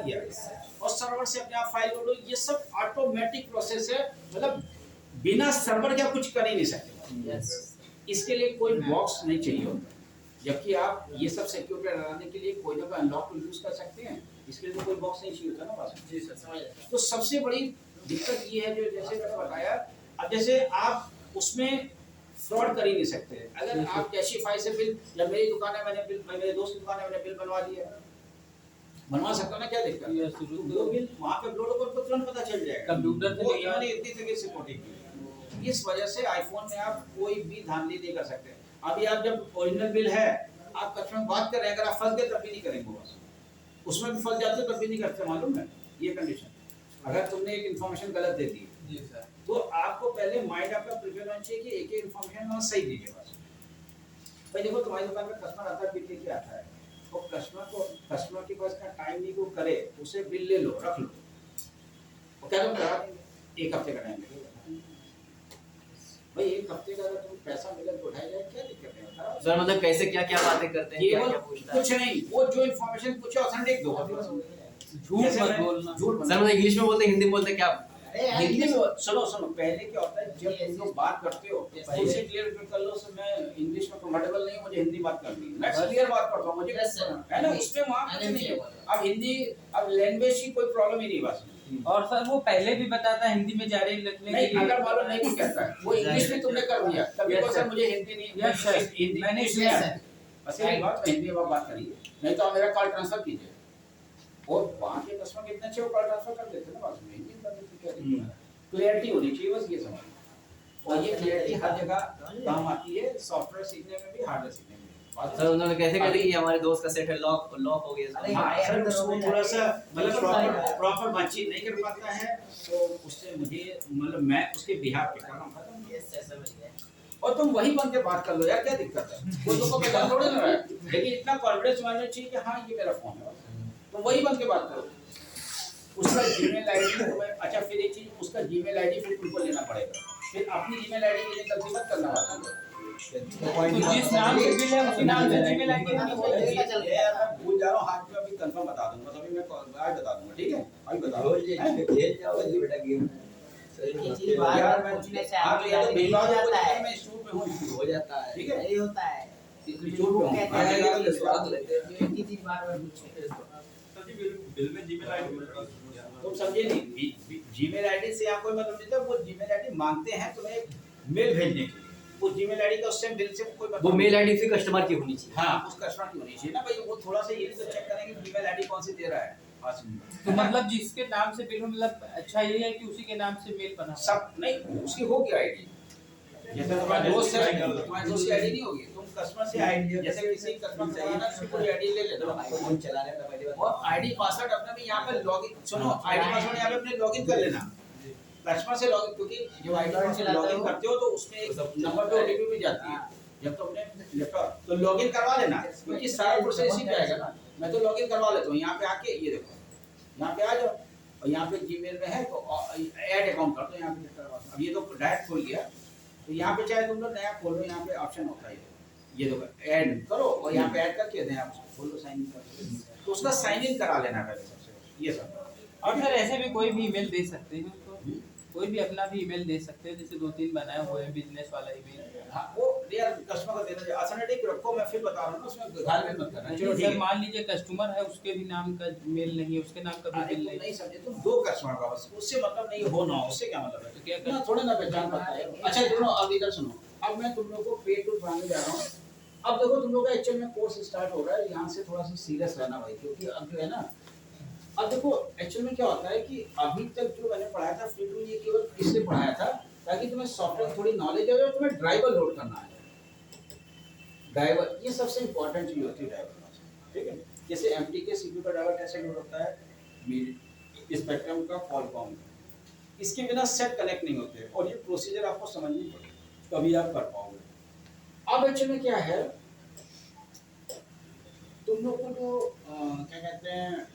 दिया और सर्वर से अपने आप फाइल लोड हो। ये सब ऑटोमेटिक प्रोसेस है, मतलब बिना सर्वर के आप कुछ कर ही नहीं सकते। इसके लिए कोई बॉक्स नहीं चाहिए होता, जबकि आप ये सब सिक्योरिटी लगाने के लिए कोई ना कोई अनलॉक टूल यूज कर सकते हैं। इसके लिए तो कोई बॉक्स नहीं चाहिए होता ना बस। जी सर। तो सबसे बड़ी दिक्कत ये है, जो जैसे मैंने बताया, अब जैसे आप उसमें फ्रॉड कर ही नहीं सकते। अगर आप कैशिफाई से बिल, या मेरी दुकान है, मैंने बिल, मेरे दोस्त की दुकान है, मैंने बिल बनवा दिया, बनवा सकता ना, क्या दिक्कत है? वो बिल वहाँ पे अपलोड होकर को तुरंत पता चल जाएगा कंप्यूटर से। मैंने इतनी तरीके से कोटिंग की, इस वजह से आईफोन में आप कोई भी धांधली नहीं कर सकते। अभी आप जब ओरिजिनल बिल है, आप कस्टमर से बात कर रहे हैं, अगर आप फंस गए तब भी नहीं करेंगे, बस उसमें भी फंस जाते तब भी नहीं करते, मालूम है ये कंडीशन। अगर तुमने एक इन्फॉर्मेशन गलत दे दी जी सर, तो आपको पहले माइंड आपका प्रिपेयर होना चाहिए कि एक एक इन्फॉर्मेशन वहाँ सही दीजिए बस। भाई देखो, तुम्हारी दुकान में कस्टमर आता है, बिल लेके आता है, तो कस्टमर के पास का टाइम नहीं को करे, उसे बिल ले लो, रख लो, और क्या तुम करा देंगे? एक हफ्ते का टाइम लगेगा भाई। एक हफ्ते का अगर तुम पैसा मिले तो उठाया जाए, क्या दिक्कत है बताओ सर? मतलब कैसे क्या क्या बातें करते हैं, क्या क्या पूछता है? कुछ नहीं, वो जो इन्फॉर्मेशन पूछे ऑथेंटिक दो। झूठ मत बोलना। सर मतलब इंग्लिश में बोलते, हिंदी में बोलते, क्या? हिंदी में सुनो सुनो, पहले क्या होता है, जब तुम लोग बात करते हो तो उसे क्लियर कर लो, सर मैं इंग्लिश में कंफर्टेबल नहीं हूं, मुझे हिंदी बात करनी है, मैं क्लियर बात करता हूं, मुझे है ना, उसमें वहां कुछ नहीं है। अब हिंदी, अब लैंग्वेज की कोई प्रॉब्लम ही नहीं बस। और सर वो पहले भी बताता है हिंदी में जारी रखने के लिए, अगर मालूम नहीं भी कहता है, वो इंग्लिश में तुमने कर दिया, तभी तो सर मुझे हिंदी नहीं, हिंदी मैंने सुना है, बस एक बात, हिंदी में बात करिए, नहीं तो आप मेरा कॉल ट्रांसफर कीजिए। और वहाँ के कस्टमर कितने अच्छे, वो कॉल ट्रांसफर कर देते ना, बस में हिंदी कर देते, क्या दिक्कत है? क्लियरिटी होनी चाहिए, बस ये समझ। और ये क्लियरिटी हर जगह काम आती है, सॉफ्टवेयर सीखने में भी, हार्डवेयर सीखने में। सर उन्होंने कैसे कह दी कि हमारे दोस्त का सेट है, लॉक हो गया? हाँ सर, उसको थोड़ा सा मतलब प्रॉपर बातचीत नहीं कर पाता है, तो उससे मुझे मतलब मैं उसके बिहार पे काम करता हूँ। और तुम वही बन के बात कर लो यार, क्या दिक्कत है? वो तुमको पता थोड़ी ना है, लेकिन इतना कॉन्फिडेंस मानना चाहिए कि हाँ ये मेरा फोन है, तो वही बन के बात करो। उसका जीमेल आईडी तुम्हें, अच्छा फिर एक चीज, उसका जीमेल आईडी फिर तुमको लेना पड़ेगा, फिर अपनी जीमेल आईडी के लिए गलती मत करना बात। तो जिस नाम से बिल है उसी नाम से जीमेल आईडी होनी चाहिए। यार मैं भूल जा रहा हूं, हाथ में अभी कंफर्म बता दूंगा, तभी मैं आज बता दूंगा, ठीक है? अभी बता दो, खेल जाओ जी बेटा गेम। यार मैं पूछने से आप ये तो भिजवा जाता है, मैं स्टूड पे हूं, हो जाता है, ठीक है? यही होता है, स्टूड पे हूं, आएगा तो स्वागत लेते हैं, एक ही चीज बार-बार पूछते हैं। बिल में जीमेल आईडी तुम समझे नहीं, जीमेल आईडी से आपको मतलब नहीं था, वो जीमेल आईडी मांगते हैं तुम्हें मेल भेजने के लिए, वो जीमेल आईडी का उससे बिल से कोई मतलब, वो मेल आईडी फिर कस्टमर की होनी चाहिए। हाँ, उस कस्टमर की होनी चाहिए ना भाई, वो थोड़ा सा ये भी तो चेक करेंगे जीमेल आईडी कौन सी दे रहा है। तो मतलब जिसके नाम से बिल हो, मतलब अच्छा ये है कि उसी के नाम से मेल बना सब नहीं, उसकी होगी आईडी, जैसे तुम्हारे दोस्त है, तुम्हारे दोस्त की आईडी नहीं होगी, तुम कस्टमर से आईडी, जैसे किसी कस्टमर से ना उसकी कोई आईडी ले लेते हो, फोन चलाने का पहले और आईडी पासवर्ड अपना भी यहाँ पे लॉगिन, सुनो आईडी पासवर्ड यहाँ पे अपने लॉगिन कर लेना कस्टमर से लॉगिन, क्योंकि जब आईडी पासवर्ड लॉगिन करते हो तो उसमें एक नंबर पे ओटीपी भी जाती है, जब तो अपने लैपटॉप तो लॉगिन करवा लेना, क्योंकि सारा प्रोसेस इसी पे आएगा ना। मैं तो लॉगिन करवा लेता हूँ, यहाँ पे आके ये देखो, यहाँ पे आ जाओ, और यहाँ पे जीमेल में है तो ऐड अकाउंट कर दो, यहाँ पे करवा दो। अब ये तो डायरेक्ट खोल गया, तो यहाँ पे चाहे तुम लोग नया खोलो, यहाँ पे ऑप्शन होता है, ये देखो ऐड करो, और यहाँ पे ऐड करके नया खोलो, साइन इन कर, तो उसका साइन इन करा लेना पहले सबसे, ये सब। और सर ऐसे भी कोई भी ईमेल दे सकते हैं उसको, कोई भी अपना भी ईमेल दे सकते हैं, जैसे 2-3 बनाए हुए हैं बिजनेस वाला ईमेल। हाँ, वो यार कस्टमर को देना चाहिए, अल्टरनेटिव रखो, मैं फिर बता रहा हूँ ना, उसमें घाल में मत करना। चलो ठीक है, मान लीजिए कस्टमर है, उसके भी नाम का मेल नहीं है, उसके नाम का भी बिल नहीं समझे तुम, दो कस्टमर का बस, उससे मतलब नहीं हो ना, उससे क्या मतलब है? तो क्या करना, थोड़ा ना पहचान पाता है। अच्छा देखो, अब इधर सुनो, अब मैं तुम लोगों को पे टू बनाने जा रहा हूँ। अब देखो तुम लोगों का एक्चुअल में कोर्स स्टार्ट हो रहा है, यहाँ से थोड़ा सा सीरियस रहना भाई, क्योंकि अब जो है ना, अब देखो एक्चुअल में क्या होता है कि अभी तक जो मैंने पढ़ाया था फ्री टू, ये केवल इसलिए पढ़ाया था ताकि तुम्हें सॉफ्टवेयर थोड़ी नॉलेज हो, तुम्हें ड्राइवर लोड करना है, ड्राइवर, ये सबसे इंपॉर्टेंट चीज होती है ड्राइवर, ठीक है? जैसे एमटी के सीपीयू का ड्राइवर कैसे लोड होता है, स्पेक्ट्रम का क्वालकॉम, इसके बिना सेट कनेक्ट नहीं होते, और ये प्रोसीजर आपको समझनी पड़ेगी, तभी आप कर पाओगे। अब एक्चुअल में क्या है, तुम लोग को जो क्या कहते हैं,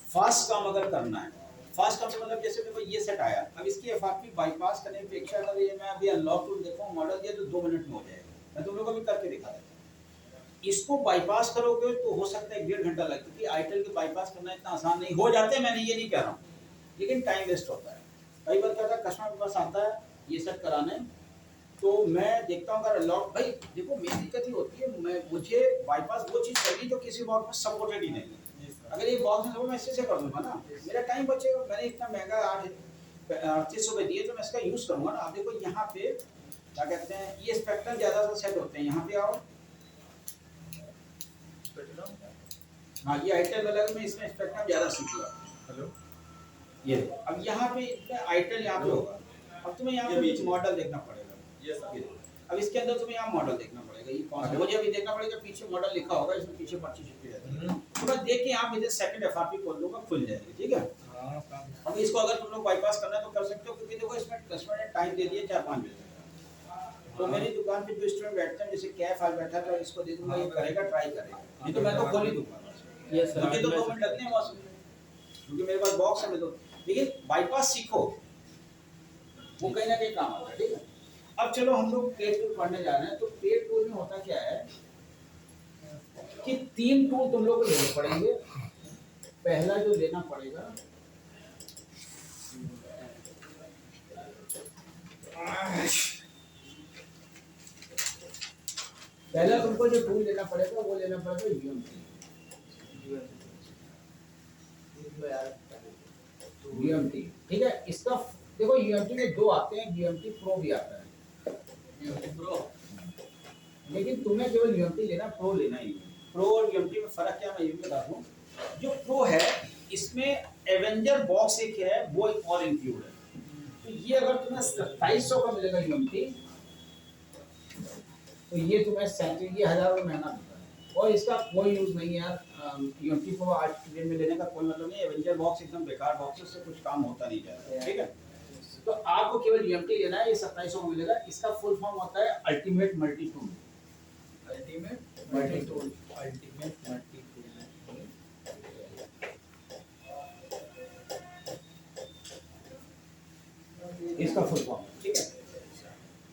फास्ट काम अगर करना है, फास्ट काम से मतलब जैसे देखो ये सेट आया, अब इसकी एफआरपी बाईपास करने की अपेक्षा अगर ये मैं अभी अनलॉक टूल देखूं मॉडल दिया तो 2 मिनट में हो जाएगा, मैं तुम लोगों को भी करके दिखा देता हूं। इसको बाईपास करोगे तो हो सकता है 1.5 घंटा लगे, क्योंकि आईटेल के बाईपास करना इतना आसान नहीं। हो जाते हैं, मैंने ये नहीं कह रहा हूँ, लेकिन टाइम वेस्ट होता है। कई बार क्या होता है, कस्टमर के पास आता है ये सब कराने, तो मैं देखता हूँ अगर लॉक, भाई देखो मेरी दिक्कत ही होती है, मुझे बाईपास वो चीज़ करनी जो किसी बॉक्स में सपोर्टेड ही नहीं है। अगर ये बॉक्स में मैं इसी से कर दूंगा ना, मेरा टाइम बचेगा। मैंने इतना महंगा 3800 रुपये दिए, तो मैं इसका यूज़ करूँगा ना। आप देखो यहाँ पे क्या कहते हैं, ये स्पेक्ट्रम ज़्यादा से सेट होते हैं। यहाँ पे आओ, हाँ ये आईटेल वाला में इसमें स्पेक्ट्रम ज़्यादा सीख हुआ। हेलो, ये अब यहाँ पे आईटेल यहाँ पे होगा। अब तुम्हें यहाँ पे बीच मॉडल देखना पड़ेगा। ये सर, अब इसके अंदर तुम्हें यहाँ मॉडल देखना पड़ेगा, ये कौन सा मुझे अभी देखना पड़ेगा। पीछे मॉडल लिखा होगा, इसमें पीछे पर्ची चिपकी रहती है। तो मैं देख के यहाँ मुझे सेकंड एफआरपी खोल दूंगा, खुल जाएगी, ठीक है। अब इसको अगर तुम लोग बाईपास करना है तो कर सकते हो, क्योंकि देखो इसमें कस्टमर ने टाइम दे दिया 4-5 बजे तक। तो मेरी दुकान पे जो स्टूडेंट बैठते हैं, जैसे कैफ आज बैठा था, इसको दे दूंगा, ये करेगा, ट्राई करेगा। नहीं तो मैं तो खोल ही दूंगा। यस सर, मुझे तो 2 मिनट लगते हैं बस, क्योंकि मेरे पास बॉक्स है। मैं तो, लेकिन बाईपास सीखो, वो कहीं ना कहीं काम आता है, ठीक है। अब चलो हम लोग पेड टूल पढ़ने जा रहे हैं। तो पेड टूल में होता क्या है कि 3 टूल तुम लोग को लेने पड़ेंगे। पहला जो लेना पड़ेगा, पहला तुमको जो टूल लेना पड़ेगा वो लेना पड़ेगा यूएमटी, ठीक है। इसका देखो यूएमटी में 2 आते हैं, यूएमटी प्रो भी आता है। प्रो, लेकिन तुम्हें केवल यूएमटी लेना, प्रो लेना ही है। प्रो और यूएमटी में फर्क क्या, मैं ये भी बता दूं। जो प्रो है इसमें एवेंजर बॉक्स एक है, वो एक और इंक्लूड है। तो ये अगर तुम्हें 2700 का मिलेगा यूएमटी, तो ये तुम्हें 1000 रुपये महंगा मिलता है। और इसका कोई यूज नहीं है यार, यूएमटी को आज के दिन में लेने का कोई मतलब नहीं। एवेंजर बॉक्स एकदम बेकार बॉक्स है, उससे कुछ काम होता नहीं जाएगा, ठीक है। तो आपको केवल यूएमटी लेना है, ये 2700 में मिलेगा। इसका फुल फॉर्म होता है ultimate multi tool. Ultimate multi tool, ultimate multi tool. इसका फुल फॉर्म, ठीक है।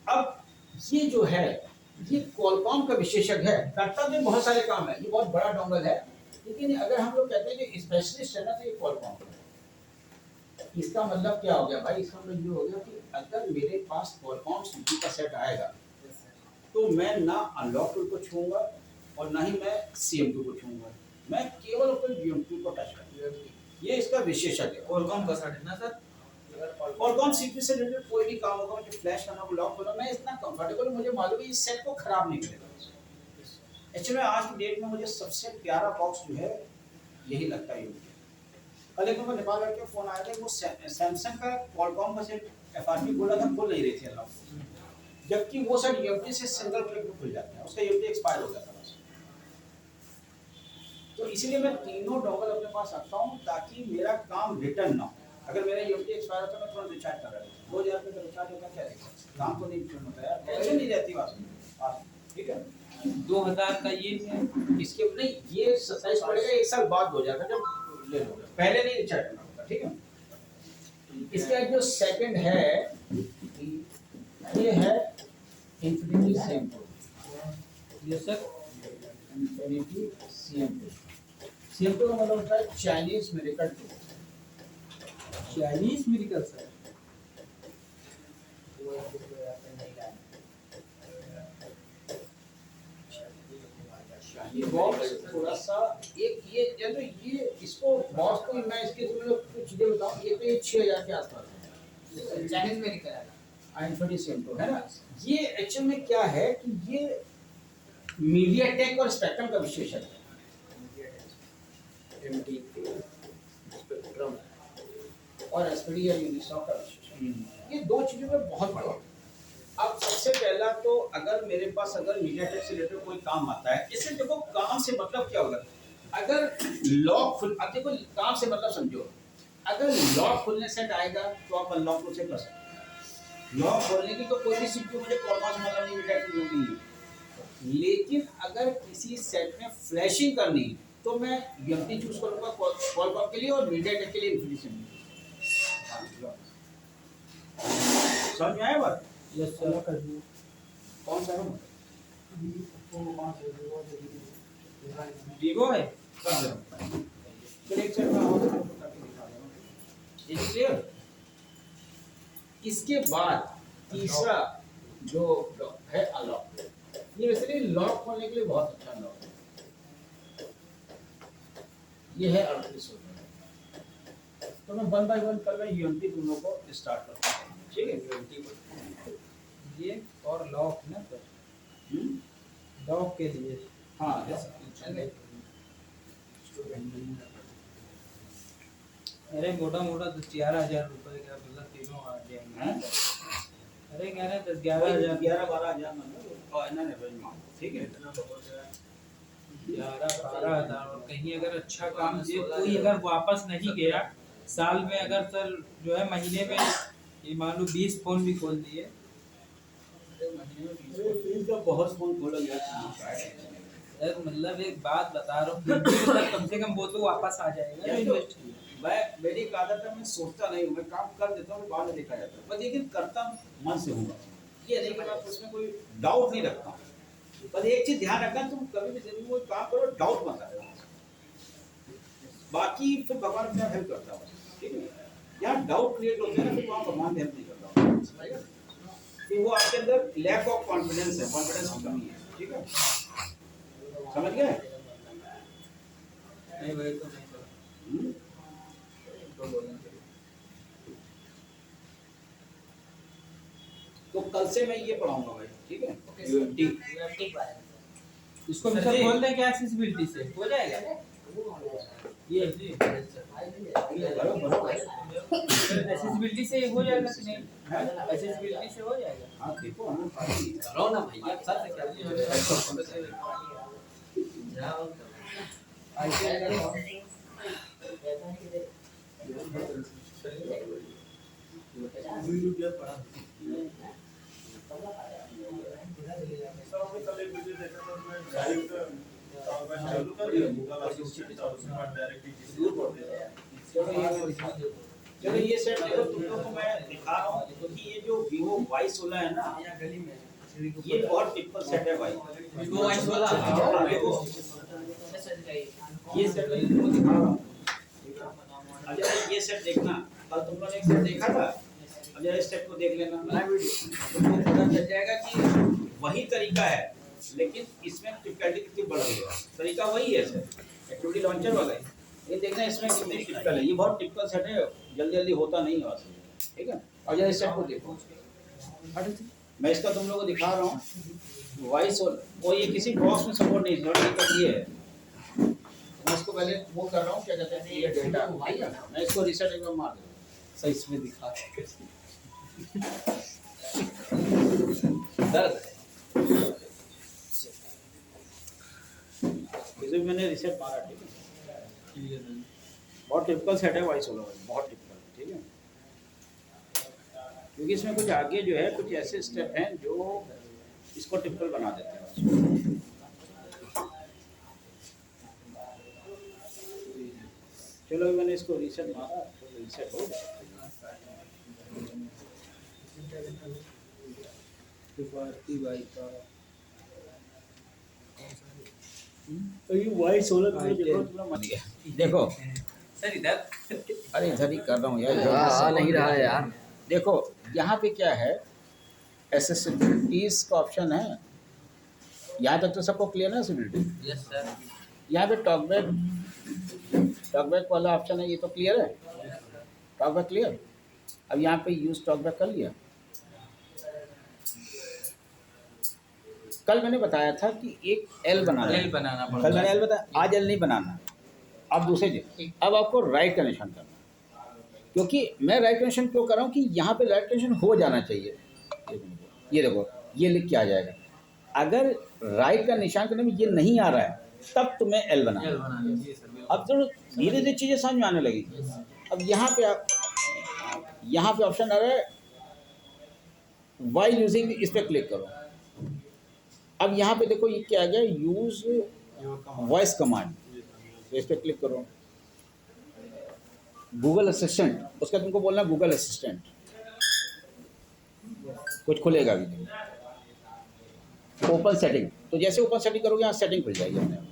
अब ये जो है, ये कॉलकॉम का विशेषज्ञ है, करता तो बहुत सारे काम है, ये बहुत बड़ा डोंगल है। लेकिन अगर हम लोग कहते हैं कि स्पेशलिस्ट है ना, तो ये कॉलकॉम है। इसका मतलब क्या हो गया भाई, इसका मतलब ये हो गया कि अगर मेरे पास कॉलकॉम सीपीयू का सेट आएगा, तो मैं ना अनलॉक टूल को छूऊंगा और ना ही मैं सीएम2 को छूऊंगा, मैं केवल ऊपर यूएमटी को टच करूंगा। ये इसका विशेषज्ञ है। कोलकॉम का सेट है ना सर। कॉलकॉम सीपीयू से रिलेटेड कोई भी काम होगा, मुझे फ्लैश करना हो, लॉक करना, मैं इतना कंफर्टेबल, मुझे मालूम है इस सेट को खराब नहीं करेगा। एक्चुअली आज की डेट में मुझे सबसे प्यारा बॉक्स जो है यही लगता है यूएमटी। कल एक बार नेपाल लड़के फोन आया था, वो सैमसंग का कॉलकॉम का सेट एफआरपी बोला था, खुल नहीं रही थी अनलॉक, जबकि वो सेट यूएमटी से सिंगल क्लिक में खुल जाता है, उसका यूएमटी एक्सपायर हो जाता है बस। तो इसीलिए मैं तीनों डॉगल अपने पास रखता हूँ, ताकि मेरा काम रिटर्न ना हो। अगर मेरा यूएमटी एक्सपायर होता है, मैं तुरंत रिचार्ज कर रहा हूँ। 2000 रुपये का रिचार्ज होता है, क्या रहेगा, काम तो नहीं रिटर्न होता है, टेंशन नहीं रहती बात, ठीक है। 2000 का ये है, इसके नहीं, ये 27 पड़ेगा, 1 साल बाद हो जाएगा जब ले लोगे, पहले नहीं रिचार्ज करना होगा, ठीक है। इसका जो सेकंड है, ये है इन्फिनिटी सीएम2। ये सर इन्फिनिटी सीएम2। सीएम2 का मतलब होता है Chinese miracle tool. Chinese miracle sir. ये बॉक्स थोड़ा सा एक ये इसको बॉक्स को मैं इसके तुम्हें कुछ चीजें बताऊं। ये तो ये 6000 के आसपास है, चाइनीज में निकल आएगा। इन्फिनिटी सीएम2 है ना। ये एक्चुअल में क्या है कि ये मीडियाटेक और स्पेक्ट्रम का विशेषज्ञ है। स्पेक्ट्रम और एसपीडी या यूनिसॉक का विशेषज्ञ, ये 2 चीजों में बहुत बड़ा है। अब सबसे पहला तो अगर मेरे पास अगर मीडियाटेक से रिलेटेड कोई काम आता है, इससे देखो काम से मतलब क्या होगा। अगर लॉक खुल, अब देखो काम से मतलब समझो, अगर लॉक खुलने सेट आएगा तो आप अनलॉक को से कर सकते हैं। लॉक खोलने की तो कोई भी सीपीयू मुझे कॉलकॉम से मतलब नहीं, मीडियाटेक नहीं है। लेकिन अगर किसी सेट में फ्लैशिंग करनी है, तो मैं यूएमटी चूज करूंगा कॉलकॉम के लिए और मीडियाटेक के लिए इन्फिनिटी। समझ में आया बात? Yes sir. कौन सा है? वीवो है। चलिए एक सेकंड में और करके दिखा रहा हूँ। Is it clear? इसके बाद तीसरा जो है अनलॉक, ये वैसे लॉक खोलने के लिए बहुत अच्छा लॉक है। ये है 38 रुपये। तो मैं 1 बाय 1 कल मैं यूएमटी तुम लोगों को स्टार्ट करता हूँ, ठीक है? यूएमटी ये और लॉक ना सर, लॉक के लिए। हाँ अरे मोटा मोटा 10-11 हज़ार रुपए का मतलब तीनों आ जाएंगे। अरे कह रहे 10-11 हज़ार 11-12 हज़ार मतलब फाइनल एवरेज मान लो, ठीक है? 11-12 हज़ार। और कहीं अगर अच्छा काम से कोई अगर वापस नहीं गया साल में, अगर सर जो है महीने में ये मान लो 20 फोन भी खोल दिए, महीने में 20 फोन। बहुत फोन खोला गया सर मतलब एक बात बता रहा हूँ, कम से कम वो तो वापस आ जाएगा ये ना तो इन्वेस्ट। मैं मेरी एक आदत है, मैं सोचता नहीं हूँ, मैं काम कर देता हूँ, बाद में देखा जाता है, बस लेकिन करता मन से हूँ। ये नहीं कि मैं उसमें कोई डाउट नहीं रखता हूँ। बस एक चीज ध्यान रखना, तुम कभी भी जब भी कोई काम करो डाउट मत रखना, बाकी फिर भगवान अपने हेल्प करता है, ठीक है? यहाँ डाउट क्रिएट होते हैं ना, फिर वहाँ भगवान हेल्प नहीं करता, फिर वो आपके अंदर लैक ऑफ कॉन्फिडेंस है, कॉन्फिडेंस की कमी है, ठीक है? समझ गए? नहीं भाई तो नहीं सर। हम्म? तो बोलना तो कल से मैं ये पढ़ाऊंगा भाई, ठीक है? यूएमटी इसको सर बोल दें क्या एक्सेसिबिलिटी से हो जाएगा ये जी। एक्सेसिबिलिटी से हो जाएगा कि नहीं? एक्सेसिबिलिटी से हो जाएगा। हाँ देखो हम करो ना भैया, सर से क्या कल एक वीडियो देखा था, मैं डायरेक्ट चालू कर दिया गूगल असिस्टेंट और उसके बाद डायरेक्ट चलो ये सेट देखो, तुम लोग को मैं दिखा रहा हूँ, क्योंकि ये जो Vivo Y16 है ना, ये बहुत टिपिकल सेट है भाई। Vivo Y16 हाँ, देखो ये सेट मैं तुमको दिखा रहा हूँ। अच्छा ये सेट देखना, कल तुम लोगों ने एक सेट देखा था, अच्छा इस सेट को देख लेना, तुमको पता चल जाएगा कि वही तरीका है, लेकिन इसमें टिपिकलिटी कितनी बढ़ गई है। तरीका वही है सर, एक्टिविटी लॉन्चर वाला है। ये देखना इसमें कितनी टिपिकल है, ये बहुत टिपिकल सेट है, जल्दी जल्दी होता नहीं है वैसे, ठीक है? और जरा इस सेट को देखो, मैं इसका तुम लोगों को दिखा रहा हूँ। वॉइस और ये किसी बॉक्स में सपोर्ट नहीं, दिक्कत ये है, मैं इसको पहले मूव कर रहा हूँ, क्या कहते हैं ये डेटा, ठीक है? मैं इसको रीसेट एक बार मार दूँ, सही इसमें दिखा दर्द इसे मैंने रीसेट मारा, ठीक है? बहुत टिपिकल सेट है वॉइस वाला, बहुत टिपिकल, ठीक है? क्योंकि इसमें कुछ आगे जो है कुछ ऐसे स्टेप हैं जो इसको टिपिकल बना देते हैं। चलो मैंने इसको रीसेट मारा, तो रीसेट हो गया। देखो सर इधर अरे इधर ही कर रहा हूँ यार, आ नहीं रहा है यार। देखो यहाँ पे क्या है, एक्सेसिबिलिटीज का ऑप्शन है, यहाँ तक तो सबको क्लियर है एक्सेसिबिलिटी। Yes sir. यहाँ पे टॉकबैक वाला ऑप्शन है, ये तो क्लियर है, टॉकबैक क्लियर। अब यहाँ पे यूज टॉकबैक कर लिया। कल मैंने बताया था कि एक एल बनाना है, एल बनाना कल पड़ता मैंने है। एल बताया, आज एल नहीं बनाना, अब दूसरे दिन। अब आपको राइट का निशान करना, क्योंकि मैं राइट का निशान क्यों कर रहा हूँ कि यहाँ पे राइट का निशान हो जाना चाहिए। ये देखो ये लिख के आ जाएगा। अगर राइट का निशान करने में ये नहीं आ रहा है तब तुम्हें एल बनाना। एल बनाना जी सर बिल्कुल। अब तो धीरे धीरे चीज़ें समझ में आने लगी। अब यहाँ पे आप यहाँ पे ऑप्शन आ रहा है वाइल यूजिंग, इस पर क्लिक करो। अब यहाँ पे देखो ये क्या आ गया, यूज वॉइस कमांड, इस पर क्लिक करो। गूगल असिस्टेंट, उसका तुमको बोलना गूगल असिस्टेंट, कुछ खुलेगा भी नहीं। ओपन सेटिंग, तो जैसे ओपन सेटिंग करोगे यहाँ सेटिंग खुल जाएगी अपने आप।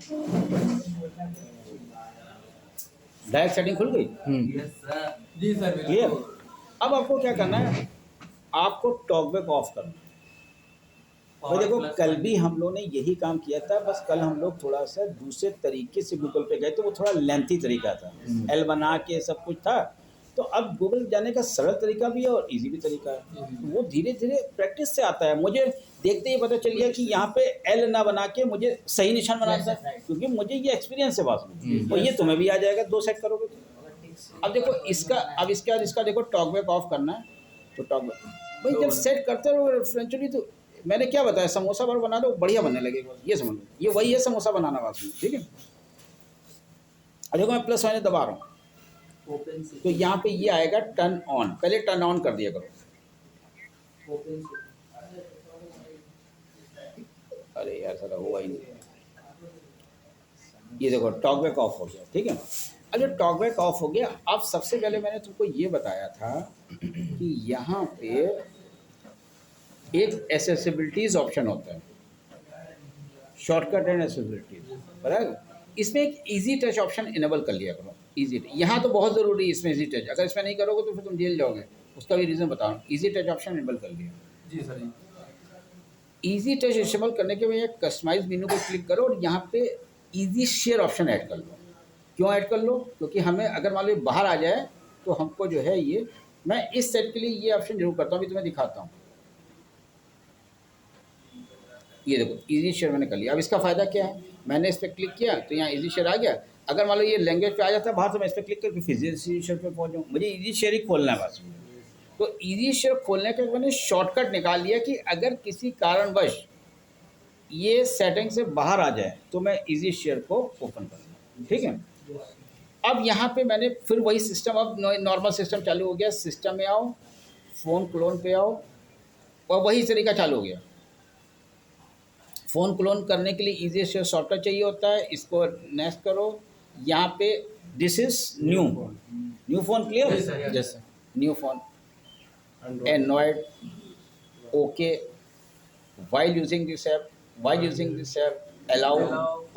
डायरेक्ट सेटिंग खुल गई। Yes sir. जी सर क्लियर। अब आपको क्या करना है, आपको टॉकबैक ऑफ करना है। तो देखो कल भी हम लोग ने यही काम किया था, बस कल हम लोग थोड़ा सा दूसरे तरीके से गूगल पे गए तो वो थोड़ा लेंथी तरीका था, एल बना के सब कुछ था। तो अब गूगल जाने का सरल तरीका भी है और इजी भी तरीका है, वो धीरे धीरे प्रैक्टिस से आता है। मुझे देखते ही पता चल गया कि यहाँ पे एल ना बना के मुझे सही निशान बनाना है, क्योंकि मुझे ये एक्सपीरियंस है बात में। और ये तुम्हें भी आ जाएगा, 2 सेट करोगे तो। अब देखो इसका, अब इसके बाद इसका देखो टॉकबैक ऑफ करना है। तो टॉकबैक भाई जब सेट करते रहो फ्रेंचुअली, तो मैंने क्या बताया, समोसा बार बना दो बढ़िया बनने लगेगा, ये समझ लो, ये वही है समोसा बनाना बात में, ठीक है। अब देखो मैं प्लस माइनस दबा रहा हूँ ओपन से तो यहाँ पे ये आएगा टर्न ऑन, पहले टर्न ऑन कर दिया करो। ओपन से अरे यार साला हुआ ही नहीं। ये देखो टॉकबैक ऑफ हो गया, ठीक है। अब जब टॉकबैक ऑफ हो गया, अब सबसे पहले मैंने तुमको ये बताया था कि यहाँ पे एक एसेसिबिलिटीज ऑप्शन होता है, शॉर्टकट एंड एसेसिबिलिटीज, बराबर। इसमें एक इजी टच ऑप्शन इनेबल कर लिया करो। इजी, यहाँ तो बहुत ज़रूरी है इसमें इजी टच, अगर इसमें नहीं करोगे तो फिर तुम जेल जाओगे। उसका भी रीज़न बताओ। इजी टच ऑप्शन इनेबल कर लिया। जी सर। इजी टच इस्तेमाल करने के बाद कस्टमाइज मेनू को क्लिक करो और यहाँ पे इजी शेयर ऑप्शन ऐड कर लो। क्यों ऐड कर लो? क्योंकि हमें अगर मान लो बाहर आ जाए तो हमको जो है ये, मैं इस सेट के लिए ये ऑप्शन जरूर करता हूँ, अभी तुम्हें दिखाता हूँ। ये देखो इजी शेयर मैंने कर लिया। अब इसका फ़ायदा क्या है, मैंने इस पर क्लिक किया तो यहाँ इजी शेयर आ गया। अगर मान लो ये लैंग्वेज पे आ जाता है बाहर, तो मैं इस पर क्लिक करके फिर इजी शेयर पे पहुँच जाऊँ। मुझे इजी शेयर ही खोलना है बस। तो इजी शेयर खोलने के मैंने शॉर्टकट निकाल लिया कि अगर किसी कारणवश ये सेटिंग से बाहर आ जाए तो मैं इजी शेयर को ओपन कर लूँ, ठीक है। अब यहाँ पे मैंने फिर वही सिस्टम, अब नॉर्मल सिस्टम चालू हो गया। सिस्टम में आओ, फ़ोन क्लोन पे आओ, और वही तरीका चालू हो गया। फ़ोन क्लोन करने के लिए इजी शेयर शॉर्टकट चाहिए होता है। इसको नेक्स्ट करो, यहाँ पे this is new phone, clear. Yes new phone, Android, okay, while using this app, allow,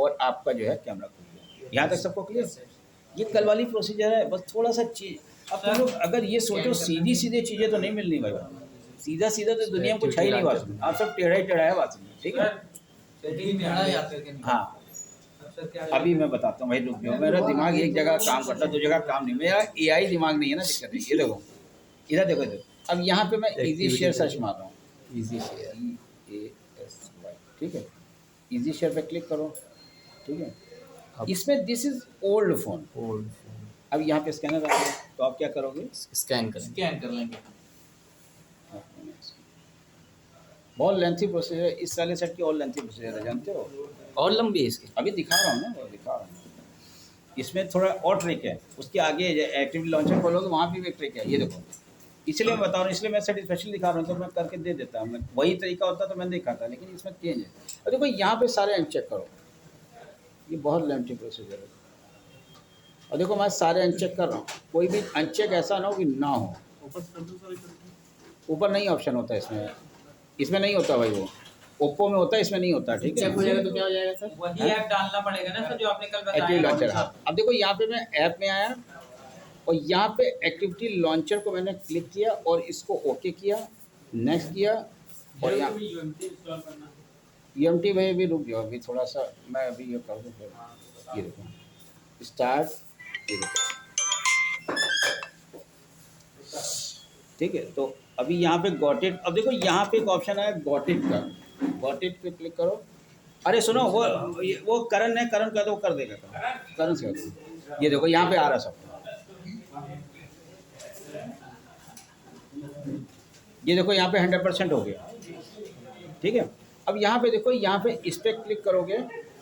और आपका जो है कैमरा खुल गया। यहाँ तक सबको क्लियर। ये कल वाली प्रोसीजर है, बस थोड़ा सा चीज। अब तुम लोग अगर ये सोचो सीधी सीधी चीज़ें तो नहीं मिलनी भाई, सीधा सीधा तो दुनिया में कुछ है ही नहीं बात में। आप सब टेढ़ा ही टेढ़ा है बात में, ठीक है। हाँ अभी मैं बताता हूँ भाई, रुक जाओ। मेरा दिमाग एक जगह काम करता है, 2 जगह काम नहीं। मेरा AI दिमाग नहीं है ना, दिक्कत है। ये देखो इधर देखो, इधर। अब यहाँ पे मैं इजी शेयर सर्च मार रहा हूँ, इजी शेयर, EASY, ठीक है। इजी शेयर पे क्लिक करो, ठीक है। इसमें दिस इज ओल्ड फोन। अब यहाँ पे स्कैनर आ गया, तो आप क्या करोगे, स्कैन कर लेंगे। बहुत लेंथी प्रोसीजर है इस वाले सेट की, और लेंथी प्रोसीजर है, जानते हो। और लंबी है इसकी। अभी दिखा रहा हूँ ना, वो दिखा रहा हूँ। इसमें थोड़ा और ट्रिक है, उसके आगे एक्टिविटी लॉन्चर खोलोगे वहाँ भी एक ट्रिक है। ये देखो, इसलिए मैं बता रहा हूँ, इसलिए मैं सेट स्पेशल दिखा रहा हूँ, तो मैं करके दे देता हूँ। वही तरीका होता तो मैंने दिखाता, लेकिन इसमें चेंज है। और देखो यहाँ पे सारे अनचेक करो, ये बहुत लेंथी प्रोसीजर है। और देखो मैं सारे अनचेक कर रहा हूँ, कोई भी अनचेक ऐसा ना हो कि ना हो। ऊपर नहीं ऑप्शन होता है इसमें नहीं होता भाई, वो ओप्पो में होता है, इसमें नहीं होता, ठीक है। हो जाएगा तो क्या हो जाएगा सर? वही ऐप डालना पड़ेगा ना सर, जो आपने कल एक्टिविटी लॉन्चर, बताया। हाँ। अब देखो यहाँ पे मैं ऐप में आया और यहाँ पे एक्टिविटी लॉन्चर को मैंने क्लिक किया और इसको ओके किया, नेक्स्ट किया। और यहाँ UMT भाई अभी रुक जाओ, अभी थोड़ा सा मैं अभी ये कर दूँ फिर। ये देखो स्टार्ट, ये देखो, ठीक है। तो अभी यहाँ पे गॉट इट। अब देखो यहाँ पे एक ऑप्शन है गॉट इट का, गॉट इट पे क्लिक करो। अरे सुनो, वो करण है, करण का तो कर देगा, करण से कर दो। ये देखो यहाँ पे आ रहा सब, ये देखो यहाँ पे 100% हो गया, ठीक है। अब यहाँ पे देखो, यहाँ पे इस पर क्लिक करोगे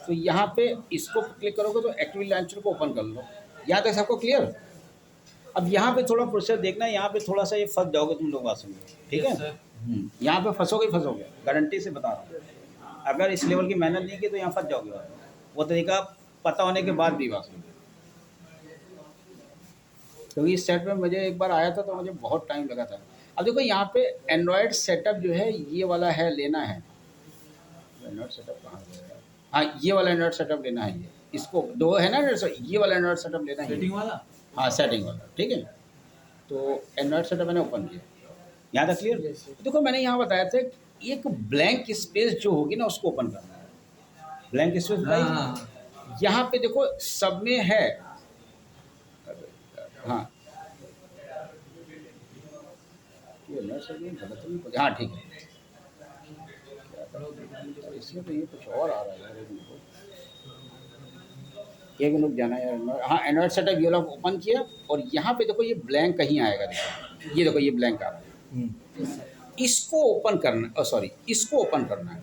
तो यहाँ पे इसको क्लिक करोगे तो एक्टिविटी लॉन्चर को ओपन कर लो। यहाँ तक सबको क्लियर। अब यहाँ पे थोड़ा प्रोसेस देखना है, यहाँ पे थोड़ा सा ये फंस जाओगे तुम लोग बात समझो, ठीक है। यहाँ पे फंसोगे, गारंटी से बता रहा हूँ। अगर इस लेवल की मेहनत नहीं की तो यहाँ फंस जाओगे। वो तरीका पता होने के बाद भी बात समझो, क्योंकि इस सेट में मुझे एक बार आया था तो मुझे बहुत टाइम लगा था। अब देखो यहाँ पे एंड्रॉयड सेटअप जो है ये वाला है, लेना है। एंड्रॉइड सेटअप कहाँ गया? हाँ, ये वाला एंड्रॉइड सेटअप लेना है। ये इसको दो है ना एंड्रॉइड सेटअप, ये वाला एंड्रॉइड सेटअप लेना है। सेटिंग वाला? हाँ, सेटिंग वाला, ठीक है। तो एंड्रॉइड सेटअप मैंने ओपन किया, यहाँ तक क्लियर। देखो मैंने यहाँ बताया था एक ब्लैंक स्पेस जो होगी ना उसको ओपन करना है। ब्लैंक स्पेस हाँ। यहाँ पे देखो सब में है। हाँ, ये एंड्रॉइड सेटअप गलत नहीं पड़ा। हाँ ठीक है, इसमें तो ये कुछ और आ रहा है यार। एक मिनट जाना यार। हाँ, एंड्रॉइड सेटअप ये लोग ओपन किया और यहाँ पे देखो ये ब्लैंक कहीं आएगा। देखो ये देखो ये ब्लैंक आ रहा है। इसको ओपन करना, सॉरी इसको ओपन करना है।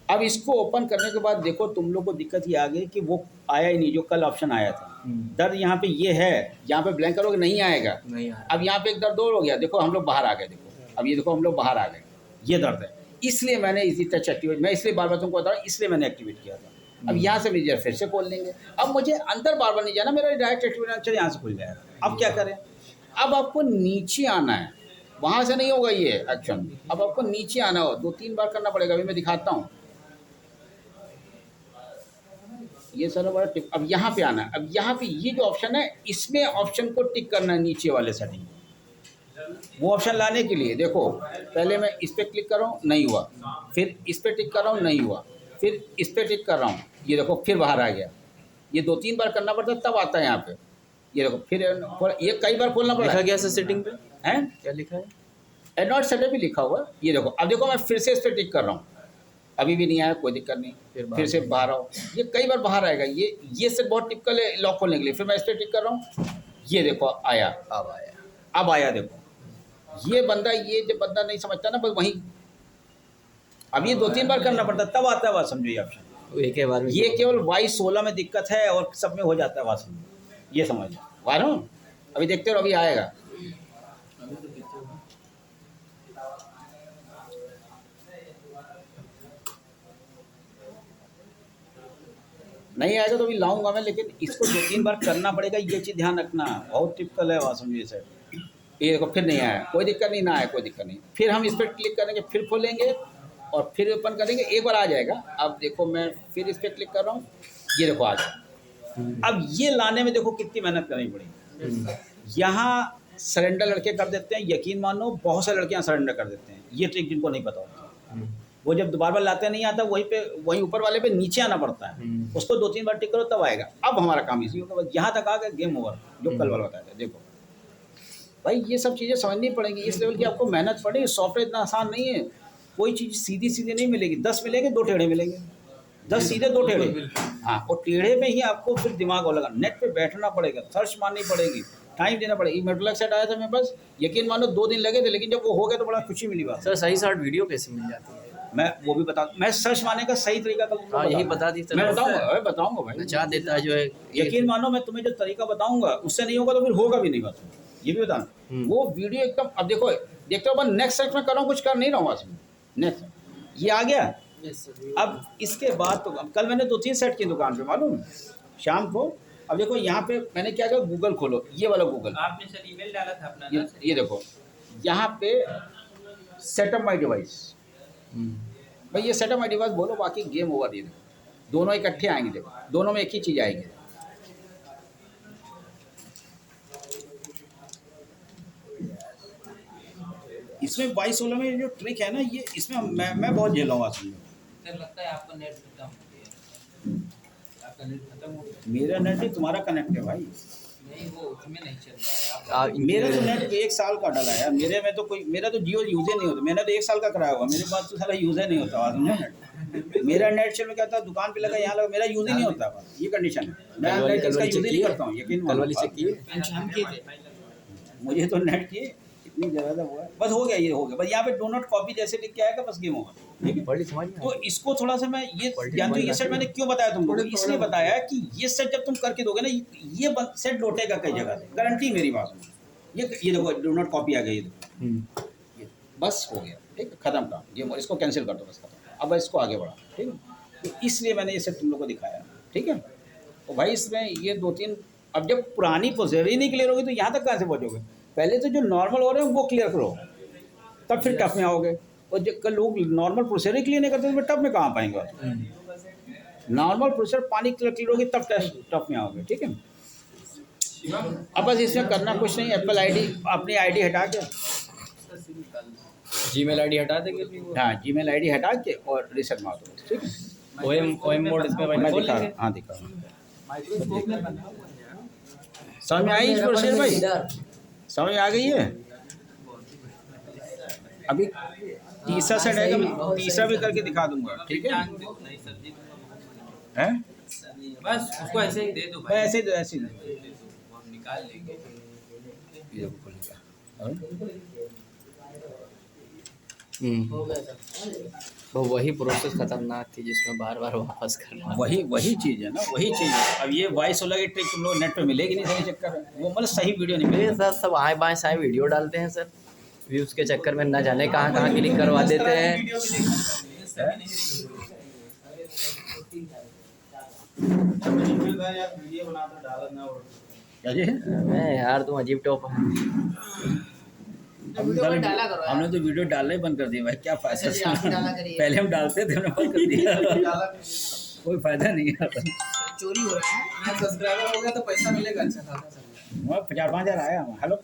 अब इसको ओपन करने के बाद देखो तुम लोग को दिक्कत ये आ गई कि वो आया ही नहीं जो कल ऑप्शन आया था। दर्द यहाँ पे ये है, यहाँ पे ब्लैंक करोगे नहीं आएगा। नहीं अब यहाँ पे एक दर्द और हो गया, देखो हम लोग बाहर आ गए। देखो अब ये देखो हम लोग बाहर आ गए, ये दर्द है। इसलिए मैंने इजी टच एक्टिवेट, मैं इसलिए बार बार तुमको बता रहा हूँ, इसलिए मैंने एक्टिवेट किया था। अब यहाँ से मुझे फिर से खोल लेंगे। अब मुझे अंदर बार बार नहीं जाना, मेरा डायरेक्ट एक्टिवेट यहाँ से खुल जाएगा। अब क्या करें? अब आपको नीचे आना है, वहाँ से नहीं होगा ये एक्शन। अब आपको नीचे आना हो, 2-3 बार करना पड़ेगा। अभी मैं दिखाता हूँ। ये सारा बड़ा टिक। अब यहाँ पे आना है। अब यहाँ पे ये जो ऑप्शन है इसमें ऑप्शन को टिक करना है, नीचे वाले सेटिंग। वो ऑप्शन लाने के लिए देखो पहले मैं इस पर क्लिक कर रहा हूँ, नहीं हुआ। फिर इस पर टिक कर रहा हूँ, नहीं हुआ। फिर इस पर टिक कर रहा हूँ, ये देखो फिर बाहर आ गया। ये 2-3 बार करना पड़ता है तब आता है यहाँ पे। ये देखो फिर ये कई बार खोलना पड़ा। लिखा गया सर सेटिंग पे है, क्या लिखा है? एंड्रॉइड सेटअप भी लिखा हुआ है। ये देखो अब देखो मैं फिर से इस पर टिक कर रहा हूँ, अभी भी नहीं आया, कोई दिक्कत नहीं। फिर से बाहर आओ, ये कई बार बाहर आएगा। ये सेट बहुत टिपिकल है लॉक खोलने के लिए। फिर मैं इस पर टिक कर रहा हूँ, ये देखो आया। अब आया। अब आया देखो। ये बंदा, ये जब बंदा नहीं समझता ना बस वहीं, अब ये 2-3 बार करना पड़ता है तब आता है। बात समझो ये ऑप्शन। एक ही बार में ये केवल Y16 में दिक्कत है और सब में हो जाता है। बात समझो, ये समझ लो। अभी देखते रहो, अभी आएगा। नहीं आएगा तो अभी लाऊंगा मैं, लेकिन इसको 2-3 बार करना पड़ेगा। ये चीज़ ध्यान रखना, बहुत टिपिकल है। बात समझिए सर। ये देखो फिर नहीं आया, कोई दिक्कत नहीं, ना आया कोई दिक्कत नहीं। फिर हम इस पर क्लिक करेंगे, फिर खोलेंगे और फिर ओपन करेंगे। एक बार आ जाएगा। अब देखो मैं फिर इस पर क्लिक कर रहा हूँ, ये देखो आ गया। अब ये लाने में देखो कितनी मेहनत करनी पड़ेगी। यहाँ सरेंडर लड़के कर देते हैं, यकीन मानो बहुत सारे लड़के यहाँ सरेंडर कर देते हैं। ये ट्रिक जिनको नहीं पता होती, वो जब दोबारा बार लाते नहीं आता, वहीं ऊपर वाले पे नीचे आना पड़ता है। उसको 2-3 बार टिक करो तब आएगा। अब हमारा काम इसी होगा। यहाँ तक आ गया, गेम ओवर, जो कल वाला बताया था। देखो भाई ये सब चीज़ें समझनी पड़ेंगी। इस लेवल की आपको मेहनत पड़ेगी। सॉफ्टवेयर इतना आसान नहीं है। कोई चीज़ सीधी सीधी नहीं मिलेगी। 10 मिलेंगे 2 टेढ़े मिलेंगे, 10 सीधे 2 टेढ़े। हाँ, और टेढ़े में ही आपको फिर दिमाग और लगा। नेट पे बैठना पड़ेगा, सर्च मारनी पड़ेगी, टाइम देना पड़ेगा। मेट्रोलैक सेट आया था मेरे पास, यकीन मानो 2 दिन लगे थे, लेकिन जब वो हो गया तो बड़ा खुशी मिली। बात सर सही शॉर्ट वीडियो कैसे मिल जाती है? मैं वो भी बता, मैं सर्च मारने का सही तरीका हाँ यही बता दी। मैं बताऊंगा भाई। नचा देता है जो है। यकीन मानो मैं तुम्हें जो तरीका बताऊंगा उससे नहीं होगा तो फिर होगा भी नहीं। बात ये भी बताना, वो वीडियो एकदम। अब देखो देखते हो, नेक्स्ट सेट में कर रहा हूँ, कुछ कर नहीं रहा हूँ। नेक्स्ट ये आ गया। अब इसके बाद तो कल मैंने 2-3 सेट की दुकान पे, मालूम, शाम को। अब देखो यहाँ पे मैंने क्या किया, गूगल खोलो, ये वाला गूगल। आपने सर ईमेल डाला था अपना? ये देखो यहाँ पे सेटअप माई डिवाइस। भाई ये सेटअप माई डिवाइस बोलो, बाकी गेम ओवर। ये देखो दोनों इकट्ठे आएंगे। देखो दोनों में एक ही चीज़ आएगी। इसमें Y16 में जो ट्रिक है ना, ये इसमें मैं बहुत झेला हूँ। सर लगता है आपका नेट खत्म हो गया। आपका नेट खत्म हो गया? मेरा नेट ही तुम्हारा कनेक्ट है भाई। नहीं, वो उसमें नहीं चल रहा है। मेरा तो नेट 1 साल का डाला है। मेरे में तो कोई, मेरा तो जियो यूज़ ही नहीं होता। मैंने तो 1 साल का कराया हुआ, मेरे पास तो सारा यूज़ ही नहीं होता। नेट मेरा नेट चल में क्या था, दुकान पे लगा, यहाँ लगा, मेरा यूज़ ही नहीं होता। ये कंडीशन है। मैं नेट इसका यूज़ ही नहीं करता हूँ। यकीन मानो मुझे तो नेट की इतनी ज़्यादा हुआ है। बस हो गया, ये हो गया। बस यहाँ पे डो नॉट कॉपी जैसे लिख के आएगा, बस गेम होगा। ठीक है, तो इसको थोड़ा सा मैं ये जानते हो, ये सेट मैंने क्यों बताया तुमको, इसलिए बताया कि ये सेट जब तुम करके दोगे ना, ये सेट लौटेगा कई जगह से, गारंटी मेरी बात में। ये देखो डो नॉट कॉपी आ गई। ये देखो, बस हो गया। ठीक है, खत्म काम। ये इसको कैंसिल कर दो, बस खत्म। अब इसको आगे बढ़ा। ठीक है, तो इसलिए मैंने ये सेट तुम लोग को दिखाया। ठीक है, तो भाई इसमें ये 2-3, अब जब पुरानी पोजीशन ही नहीं क्लियर होगी तो यहाँ तक कहाँ से पहुँचोगे। पहले तो जो नॉर्मल हो रहे हैं वो क्लियर करो, तब फिर टफ में आओगे। और जब लोग नॉर्मल प्रोसेसर ही क्लियर नहीं करते तो टफ में कहाँ पाएंगे? नॉर्मल प्रोसेसर पानी क्लियर होगी तब टफ में आओगे, ठीक है। अब बस इसमें करना कुछ नहीं, एप्पल आईडी अपनी आईडी हटा के, जीमेल आईडी हटा देंगे अपनी वो। हाँ जीमेल आईडी हटा के और रीसेट मार दो, ठीक है। ओएम मोड इसमें मैं खोल दिखा लेंगे। हाँ दिखा माइक्रोस्कोप में बना हुआ है यार। समझ में आई प्रोसेसर भाई? समझ में आ गई है? अभी तीसरा सेट आएगा, मैं तीसरा भी करके दिखा दूंगा, ठीक है। टांग दो, नहीं सब्जी हैं? बस उसको ऐसे ही दे दो भाई, ऐसे ही ऐसे ही हम निकाल लेंगे। ये देखो खुलेगा। और? तो वही प्रोसेस खतरनाक थी जिसमें बार बार वापस करना। वही चीज़ है ना, वही चीज़ है। अब ये वॉइस वाला की ट्रिक तुम लोग नेट पे मिलेगी नहीं, सही चक्कर है वो, मतलब सही वीडियो नहीं ये मिलेगी। सर सब आए बाएं साए वीडियो डालते हैं सर, व्यूज़ के चक्कर में न जाने कहाँ कहाँ क्लिक करवा देते हैं। वीडियो बनाता डाला ना और क्या जी? मैं यार तुम अजीब टॉप है। हमने तो वीडियो डालना ही बंद कर दिया भाई, क्या फायदा? पहले हम डालते थे, हमने बंद कर दिया। कोई फायदा नहीं आता। चोरी हो रहा है। मैं सब्सक्राइबर हो गया तो पैसा मिलेगा अच्छा खासा सर। वहाँ 4-5 हज़ार आया। हेलो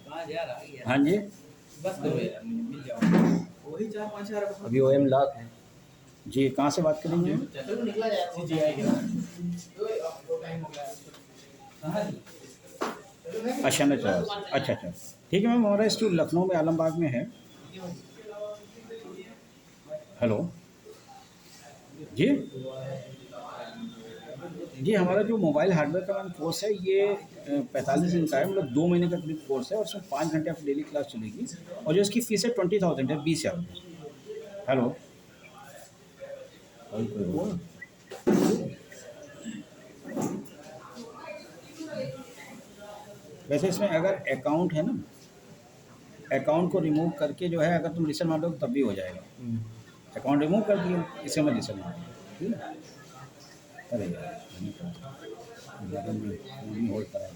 5000 आ गया। हाँ जी, बस करो यार, मिल जाओ। वही 4-5 हजार अभी ओएम लॉक है। जी कहाँ से बात करेंगे? निकला जाएगा। जी आएगा। दो टाइम हो गया। अच्छा न चलो, अच्छा ठीक है मैम। हमारा स्टूडियो लखनऊ में आलमबाग में है। हेलो जी जी, हमारा जो मोबाइल हार्डवेयर का मैम कोर्स है ये 45 दिन का है, मतलब 2 महीने का करीब कोर्स है और उसमें 5 घंटे आपकी डेली क्लास चलेगी और जो इसकी फीस है 20,000 है, 20,000। हेलो वैसे इसमें अगर अकाउंट है ना, अकाउंट को रिमूव करके जो है अगर तुम रिसेट मार दो तब भी हो जाएगा। अकाउंट रिमूव कर दिया, इसे मैं रिसेट मार दूँ, ठीक है। अरे यार नहीं होल्ड करा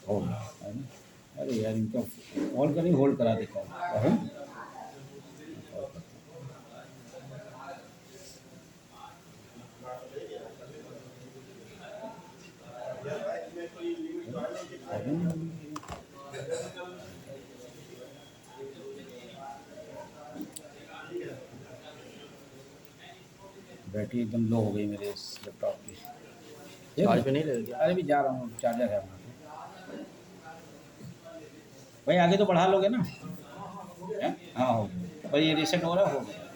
हो गया है ना। अरे यार इनका कॉल करें, होल्ड करा दे कॉल है। बैटरी एकदम लो हो गई मेरे इस लैपटॉप की। चार्ज पे नहीं लगेगा। अरे भी जा रहा हूँ, चार्जर है अपना। भाई आगे तो बढ़ा लोगे ना? हैं? हाँ हो गया भाई, ये रीसेट हो रहा है, हो गया।